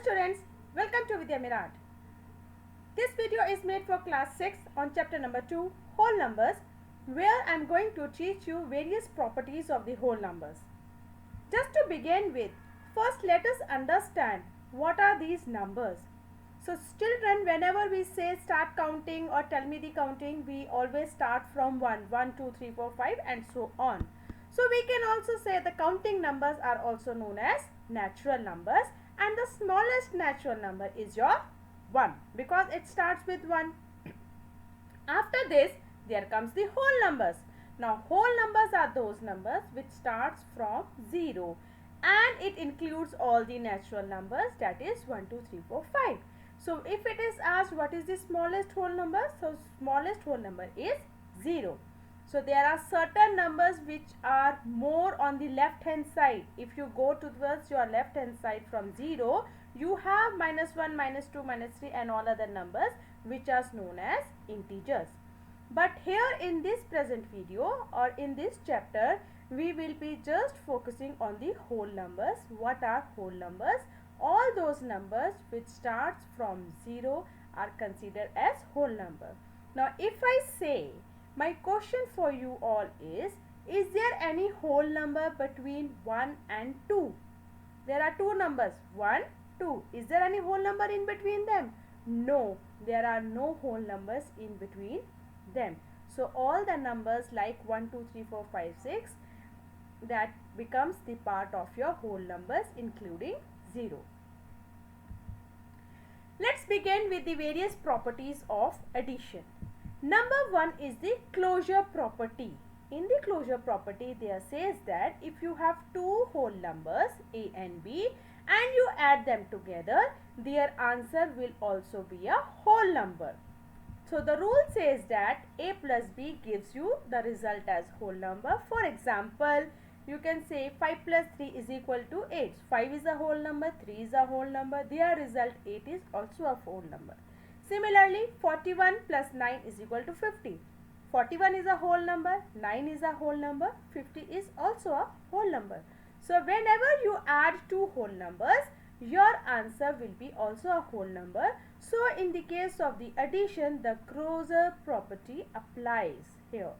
students, welcome to Vidya Mirat. This video is made for class 6 on chapter number 2, whole numbers, where I am going to teach you various properties of the whole numbers. Just to begin with, first let us understand what are these numbers. So children, whenever we say start counting or tell me the counting, we always start from 1, 1, 2, 3, 4, 5 and so on. So we can also say the counting numbers are also known as natural numbers, and the smallest natural number is your 1 because it starts with 1. After this, there comes the whole numbers. Now whole numbers are those numbers which starts from 0 and it includes all the natural numbers, that is 1, 2, 3, 4, 5. So if it is asked what is the smallest whole number, so smallest whole number is 0. So there are certain numbers which are more on the left hand side. If you go towards your left hand side from 0, you have -1, -2, -3 and all other numbers which are known as integers. But here in this present video or in this chapter, we will be just focusing on the whole numbers. What are whole numbers? All those numbers which starts from 0 are considered as whole number. Now if I say, my question for you all is there any whole number between 1 and 2? There are two numbers, 1, 2. Is there any whole number in between them? No, there are no whole numbers in between them. So all the numbers like 1, 2, 3, 4, 5, 6, that becomes the part of your whole numbers including 0. Let's begin with the various properties of addition. Number 1 is the closure property. In the closure property, there says that if you have two whole numbers a and b and you add them together, their answer will also be a whole number. So the rule says that a plus b gives you the result as whole number. For example, you can say 5 plus 3 is equal to 8. 5 is a whole number, 3 is a whole number. Their result 8 is also a whole number. Similarly, 41 plus 9 is equal to 50. 41 is a whole number, 9 is a whole number, 50 is also a whole number. So whenever you add two whole numbers, your answer will be also a whole number. So in the case of the addition, the closure property applies here.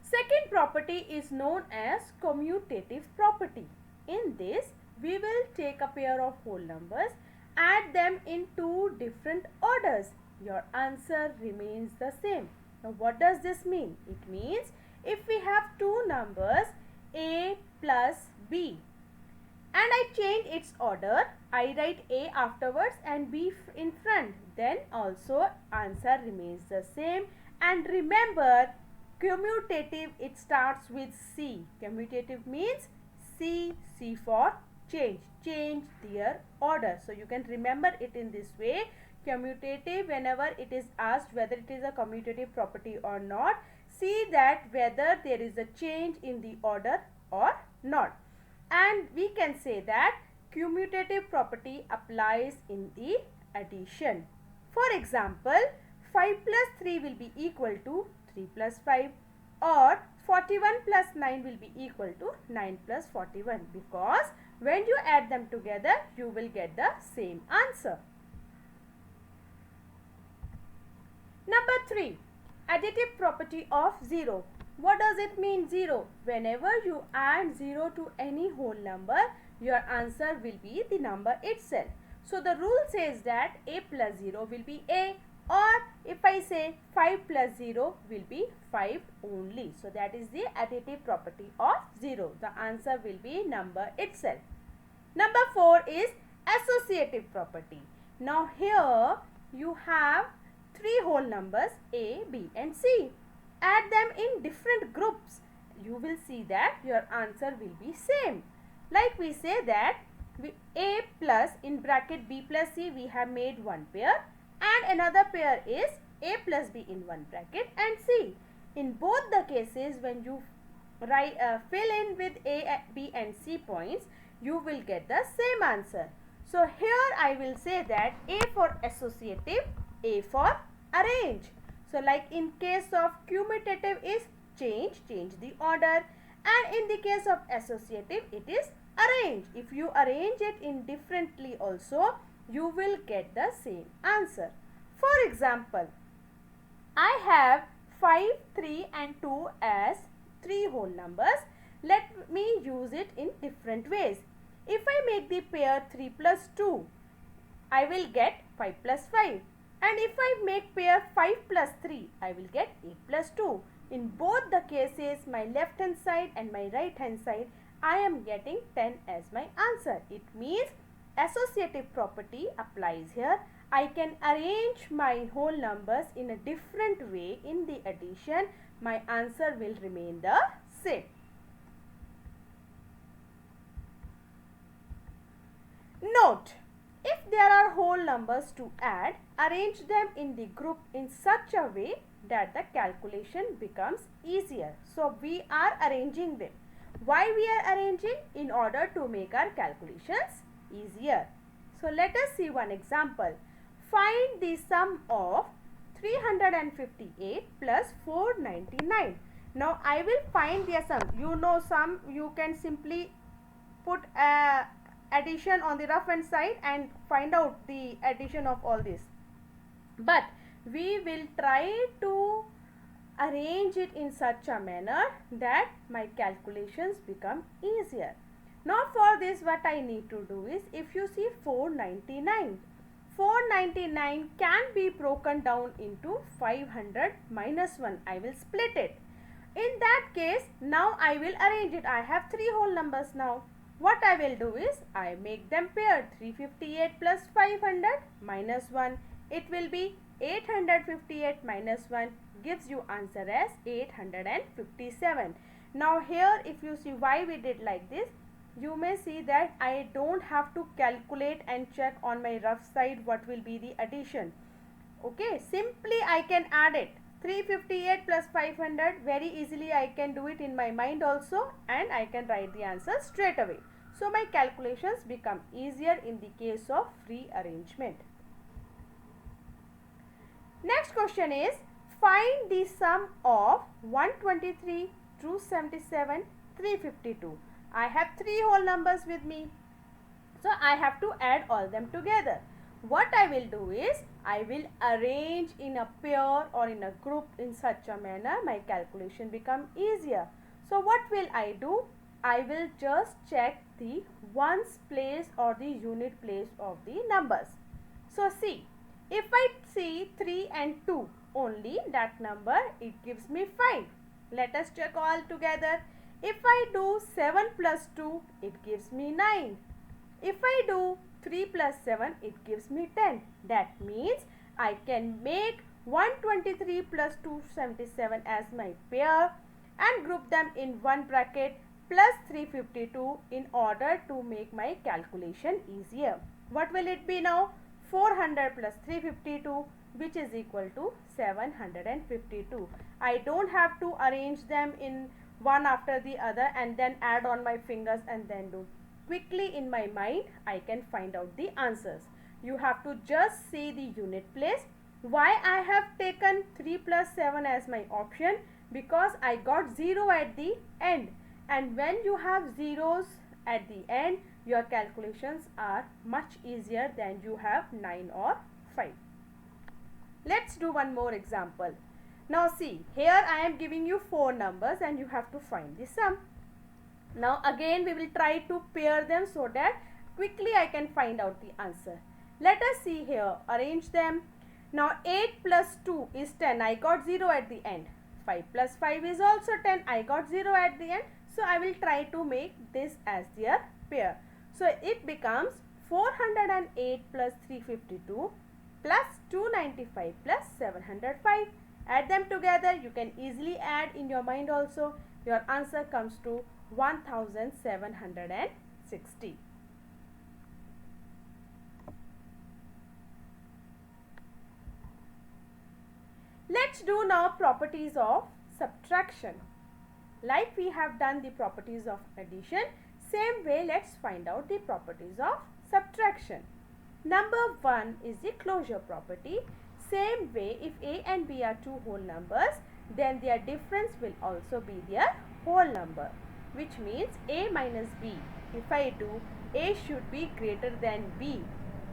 Second property is known as commutative property. In this, we will take a pair of whole numbers, add them in two different orders. Your answer remains the same. Now what does this mean? It means if we have two numbers a plus b and I change its order, I write a afterwards and b in front, then also answer remains the same. And remember, commutative, it starts with C. Commutative means C for change their order. So you can remember it in this way. Commutative, whenever it is asked whether it is a commutative property or not, see that whether there is a change in the order or not. And we can say that commutative property applies in the addition. For example, 5 plus 3 will be equal to 3 plus 5, or 41 plus 9 will be equal to 9 plus 41, because when you add them together, you will get the same answer. Number 3, additive property of 0. What does it mean 0? Whenever you add 0 to any whole number, your answer will be the number itself. So the rule says that a plus 0 will be a, or if I say 5 plus 0 will be 5 only. So that is the additive property of 0. The answer will be number itself. Number 4 is associative property. Now here you have three whole numbers a, b and c. Add them in different groups. You will see that your answer will be same. Like we say that a plus in bracket b plus c, we have made one pair, and another pair is a plus b in one bracket and c. In both the cases, when you fill in with a, b and c points, you will get the same answer. So here I will say that a for associative, a for arrange. So like in case of commutative is change the order, And in the case of associative, it is arrange. If you arrange it indifferently also, you will get the same answer. For example, I have 5, 3 and 2 as 3 whole numbers. Let me use it in different ways. If I make the pair 3 plus 2, I will get 5 plus 5. And if I make pair 5 plus 3, I will get 8 plus 2. In both the cases, my left hand side and my right hand side, I am getting 10 as my answer. It means associative property applies here. I can arrange my whole numbers in a different way in the addition. My answer will remain the same. Note, if there are whole numbers to add, arrange them in the group in such a way that the calculation becomes easier. So, we are arranging them. Why we are arranging? In order to make our calculations easier. So, let us see one example. Find the sum of 358 plus 499. Now, I will find their sum. You know sum, you can simply put addition on the rough hand side and find out the addition of all this. But we will try to arrange it in such a manner that my calculations become easier. Now for this, what I need to do is, if you see 499 can be broken down into 500 minus 1. I will split it. In that case, now I will arrange it. I have 3 whole numbers now. What I will do is, I make them paired. 358 plus 500 minus 1. It will be 858 minus 1 gives you answer as 857. Now here, if you see why we did like this, you may see that I don't have to calculate and check on my rough side what will be the addition. Okay, simply I can add it. 358 plus 500, very easily I can do it in my mind also, and I can write the answer straight away. So my calculations become easier in the case of free arrangement. Next question is, find the sum of 123, 277, 352. I have 3 whole numbers with me. So I have to add all them together. What I will do is, I will arrange in a pair or in a group in such a manner my calculation become easier. So what will I do? I will just check the ones place or the unit place of the numbers. So see, if I see 3 and 2 only, that number, it gives me 5. Let us check all together. If I do 7 plus 2, it gives me 9. If I do 3 plus 7, it gives me 10. That means I can make 123 plus 277 as my pair and group them in one bracket plus 352 in order to make my calculation easier. What will it be now? 400 plus 352, which is equal to 752. I don't have to arrange them in one after the other and then add on my fingers and then do. Quickly in my mind, I can find out the answers. You have to just see the unit place. Why I have taken 3 plus 7 as my option? Because I got 0 at the end. And when you have zeros at the end, your calculations are much easier than you have 9 or 5. Let's do one more example. Now see, here I am giving you 4 numbers and you have to find the sum. Now again we will try to pair them so that quickly I can find out the answer. Let us see here, arrange them. Now 8 plus 2 is 10, I got 0 at the end. 5 plus 5 is also 10, I got 0 at the end. So I will try to make this as their pair. So it becomes 408 plus 352 plus 295 plus 705. Add them together. You can easily add in your mind also. Your answer comes to 1760. Let's do now properties of subtraction. Like we have done the properties of addition, same way let's find out the properties of subtraction. Number 1 is the closure property. Same way, if A and B are 2 whole numbers, then their difference will also be their whole number. which means a minus b. If I do a should be greater than b,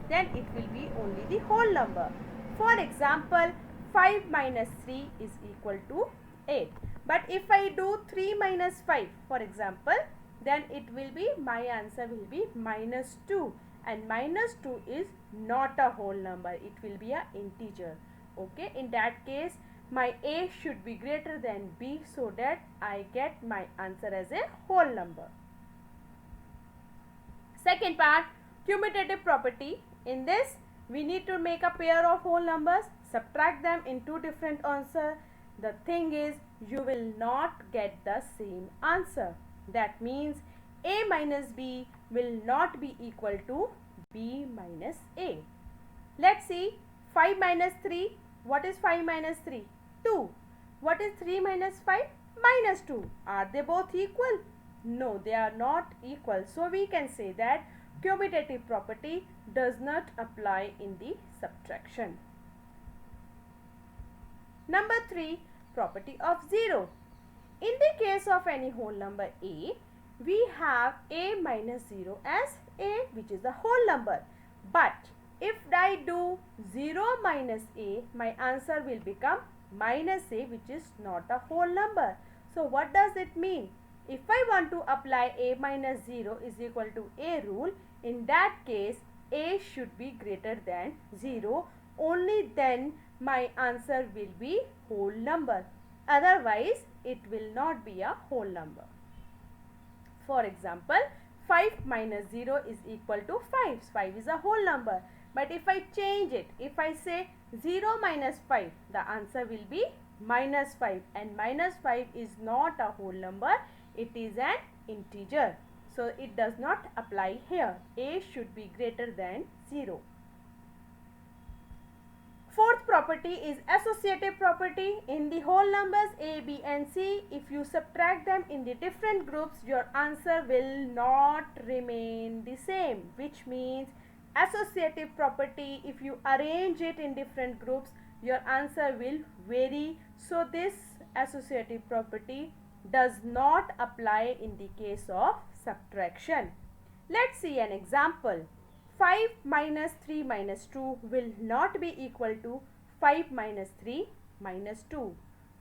then it will be only the whole number. For example, 5 minus 3 is equal to 8. But if I do 3 minus 5, for example, then it will be, my answer will be minus 2. And minus 2 is not a whole number. It will be an integer. Okay, in that case, my a should be greater than b so that I get my answer as a whole number. Second part, commutative property. In this, we need to make a pair of whole numbers, subtract them in two different answers. The thing is, you will not get the same answer. That means a minus b will not be equal to b minus a. Let's see, 5 minus 3. What is 5 minus 3? 2. What is 3 minus 5? Minus 2. Are they both equal? No, they are not equal. So we can say that commutative property does not apply in the subtraction. Number 3, property of 0. In the case of any whole number a, we have a minus 0 as a, which is a whole number. But if I do 0 minus a, my answer will become minus a, which is not a whole number. So what does it mean? If I want to apply a minus 0 is equal to a rule, in that case a should be greater than 0. Only then my answer will be whole number. Otherwise it will not be a whole number. For example, 5 minus 0 is equal to 5. 5 is a whole number. But if I change it, if I say 0 minus 5, the answer will be minus 5. And minus 5 is not a whole number. It is an integer. So it does not apply here. A should be greater than 0. Fourth property is associative property. In the whole numbers a, b and c, if you subtract them in the different groups, your answer will not remain the same. Which means associative property, if you arrange it in different groups, your answer will vary. So this associative property does not apply in the case of subtraction. Let's see an example. 5 minus 3 minus 2 will not be equal to 5 minus 3 minus 2.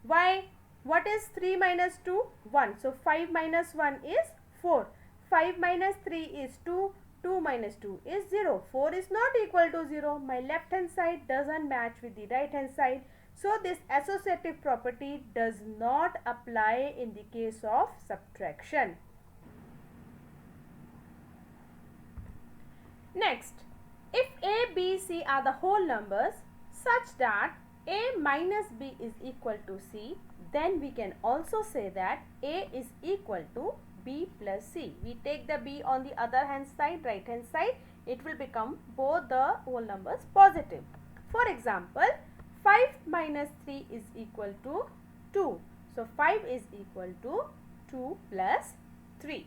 Why? What is 3 minus 2? 1. So 5 minus 1 is 4. 5 minus 3 is 2. 2 minus 2 is 0. 4 is not equal to 0. My left hand side doesn't match with the right hand side. So this associative property does not apply in the case of subtraction. Next, if a, b, c are the whole numbers such that a minus b is equal to c, then we can also say that a is equal to b plus c. We take the b on the other hand side, right hand side, it will become both the whole numbers positive. For example, 5 minus 3 is equal to 2. So 5 is equal to 2 plus 3.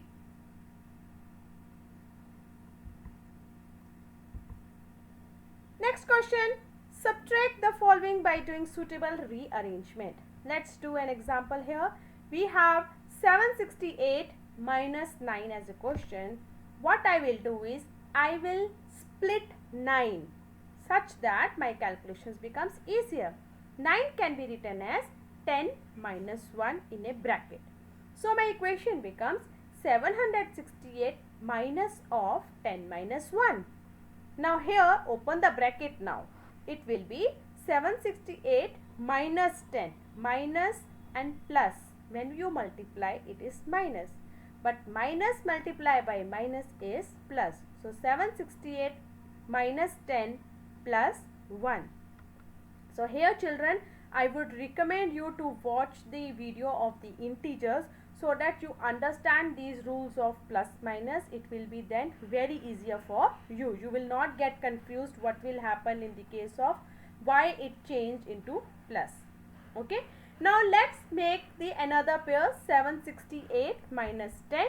Next question, subtract the following by doing suitable rearrangement. Let's do an example here. We have 768 minus 9 as a question. What I will do is, I will split 9 such that my calculations becomes easier. 9 can be written as 10 minus 1 in a bracket. So my equation becomes 768 minus of 10 minus 1. Now here open the bracket now. It will be 768 minus 10, minus and plus. When you multiply it is minus. But minus multiplied by minus is plus. So 768 minus 10 plus 1. So here children, I would recommend you to watch the video of the integers so that you understand these rules of plus minus. It will be then very easier for you. You will not get confused what will happen in the case of why it changed into plus. Okay. Now let's make the another pair, 768 minus 10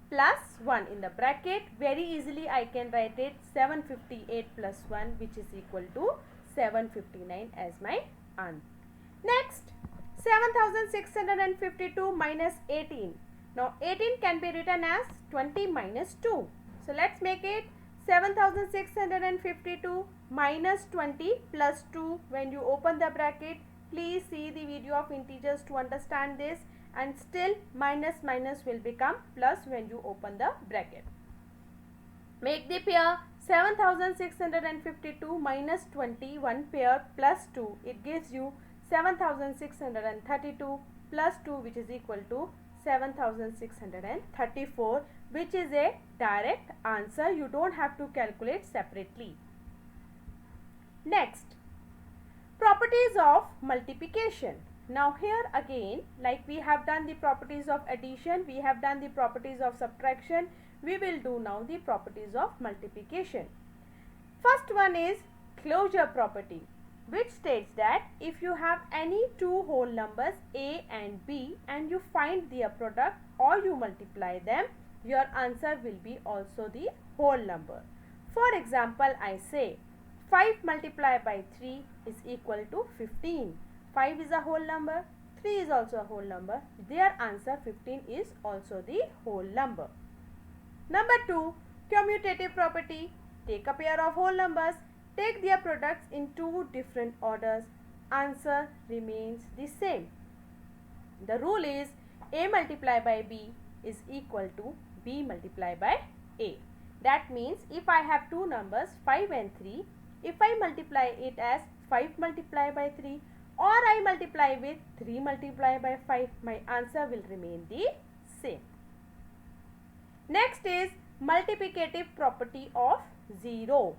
plus 1 in the bracket. Very easily I can write it 758 plus 1, which is equal to 759 as my answer. Next, 7652 minus 18. Now 18 can be written as 20 minus 2. So let's make it 7652 minus 20 plus 2. When you open the bracket, please see the video of integers to understand this, and still minus minus will become plus when you open the bracket. Make the pair 7652 minus 20, one pair plus 2. It gives you 7632 plus 2, which is equal to 7634, which is a direct answer. You don't have to calculate separately. Next, properties of multiplication. Now here again, like we have done the properties of addition, we have done the properties of subtraction, we will do now the properties of multiplication. First one is closure property, which states that if you have any two whole numbers a and b and you find their product or you multiply them, your answer will be also the whole number. For example, I say 5 multiplied by 3 is equal to 15. 5 is a whole number, 3 is also a whole number. Their answer 15 is also the whole number. Number 2, commutative property. Take a pair of whole numbers, take their products in two different orders. Answer remains the same. The rule is a multiplied by b is equal to b multiplied by a. That means if I have two numbers 5 and 3, if I multiply it as 5 multiplied by 3 or I multiply with 3 multiplied by 5, my answer will remain the same. Next is multiplicative property of 0.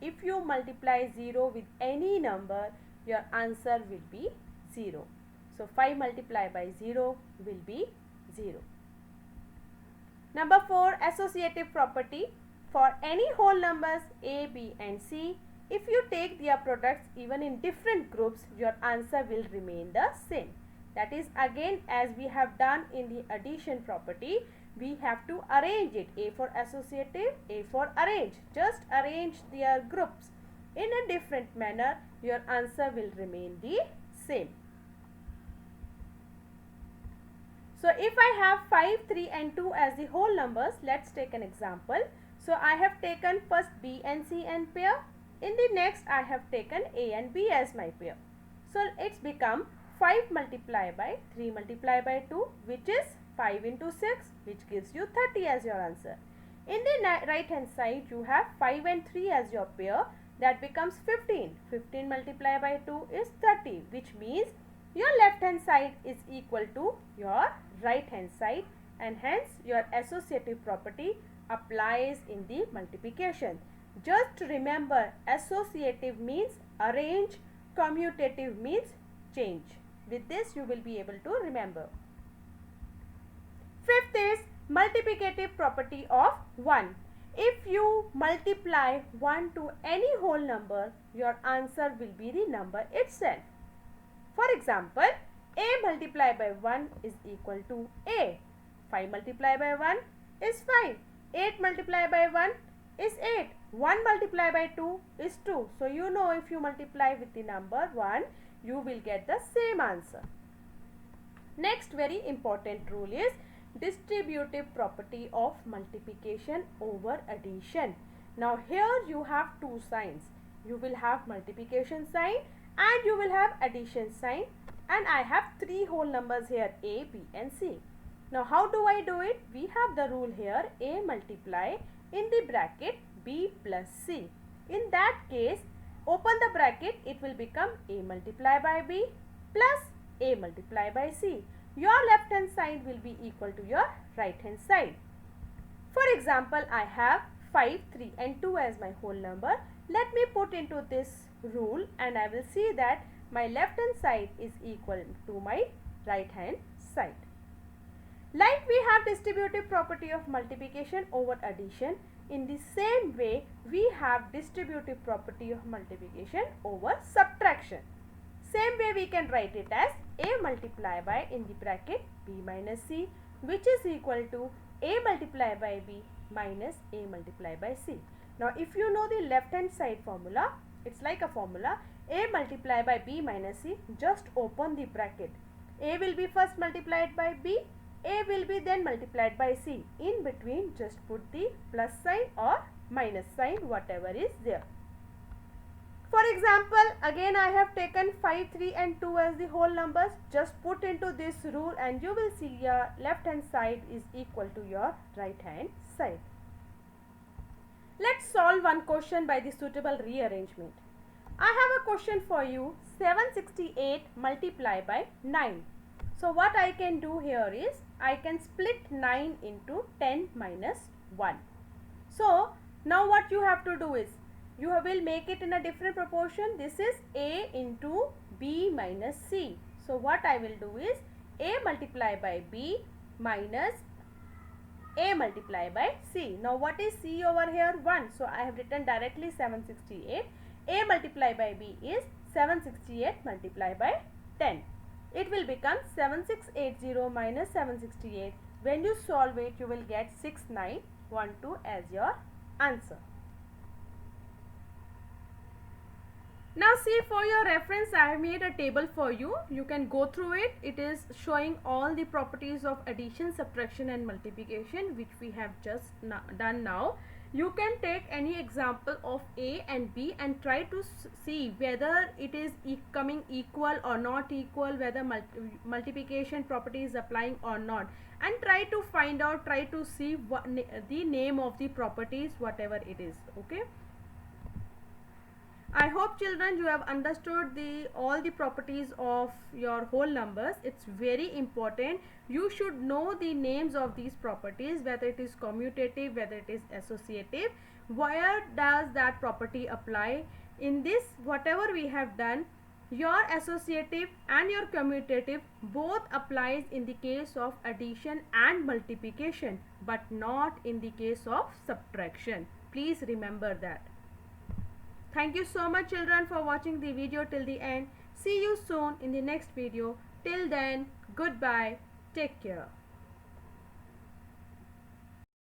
If you multiply 0 with any number, your answer will be 0. So 5 multiplied by 0 will be 0. Number 4, associative property. For any whole numbers a, b and c, if you take their products even in different groups, your answer will remain the same. That is, again, as we have done in the addition property, we have to arrange it. A for associative, A for arrange. Just arrange their groups in a different manner. Your answer will remain the same. So if I have 5, 3 and 2 as the whole numbers, let's take an example. So I have taken first B and C and pair. In the next I have taken A and B as my pair. So it's become 5 multiplied by 3 multiplied by 2, which is 5 into 6, which gives you 30 as your answer. In the right hand side you have 5 and 3 as your pair. That becomes 15. 15 multiplied by 2 is 30, which means your left hand side is equal to your right hand side, and hence your associative property applies in the multiplication. Just remember, associative means arrange, commutative means change. With this you will be able to remember. Fifth is multiplicative property of 1. If you multiply 1 to any whole number, your answer will be the number itself. For example, a multiplied by 1 is equal to a. 5 multiplied by 1 is 5. 8 multiplied by 1 is 8. 1 multiplied by 2 is 2. So you know, if you multiply with the number 1, you will get the same answer. Next very important rule is distributive property of multiplication over addition. Now here you have two signs. You will have multiplication sign and you will have addition sign, and I have three whole numbers here, a, b and c. Now how do I do it? We have the rule here, a multiply in the bracket b plus c. In that case, open the bracket, it will become a multiply by b plus a multiply by c. Your left hand side will be equal to your right hand side. For example, I have 5, 3 and 2 as my whole number. Let me put into this rule and I will see that my left hand side is equal to my right hand side. Like we have distributive property of multiplication over addition, in the same way we have distributive property of multiplication over subtraction. Same way we can write it as a multiply by in the bracket b minus c, which is equal to a multiply by b minus a multiply by c. Now if you know the left hand side formula, it's like a formula, a multiply by b minus c, just open the bracket. A will be first multiplied by b, A will be then multiplied by C. In between, just put the plus sign or minus sign, whatever is there. For example, again I have taken 5, 3 and 2 as the whole numbers. Just put into this rule and you will see your left hand side is equal to your right hand side. Let's solve one question by the suitable rearrangement. I have a question for you. 768 multiplied by 9. So what I can do here is I can split 9 into 10 minus 1. So now what you have to do is you will make it in a different proportion. This is A into B minus C. So what I will do is A multiplied by B minus A multiplied by C. Now what is C over here? 1. So I have written directly 768. A multiplied by B is 768 multiplied by 10. It will become 7680 minus 768. When you solve it, you will get 6912 as your answer. Now see, for your reference I have made a table for you. You can go through it. It is showing all the properties of addition, subtraction and multiplication which we have just done now. You can take any example of A and B and try to see whether it is coming equal or not equal, whether multiplication property is applying or not, and try to find out, try to see what the name of the properties, whatever it is. Okay. I hope children you have understood all the properties of your whole numbers. It's very important. You should know the names of these properties, whether it is commutative, whether it is associative. Where does that property apply? In this, whatever we have done, your associative and your commutative both applies in the case of addition and multiplication, but not in the case of subtraction. Please remember that. Thank you so much children for watching the video till the end. See you soon in the next video. Till then, goodbye. Take care.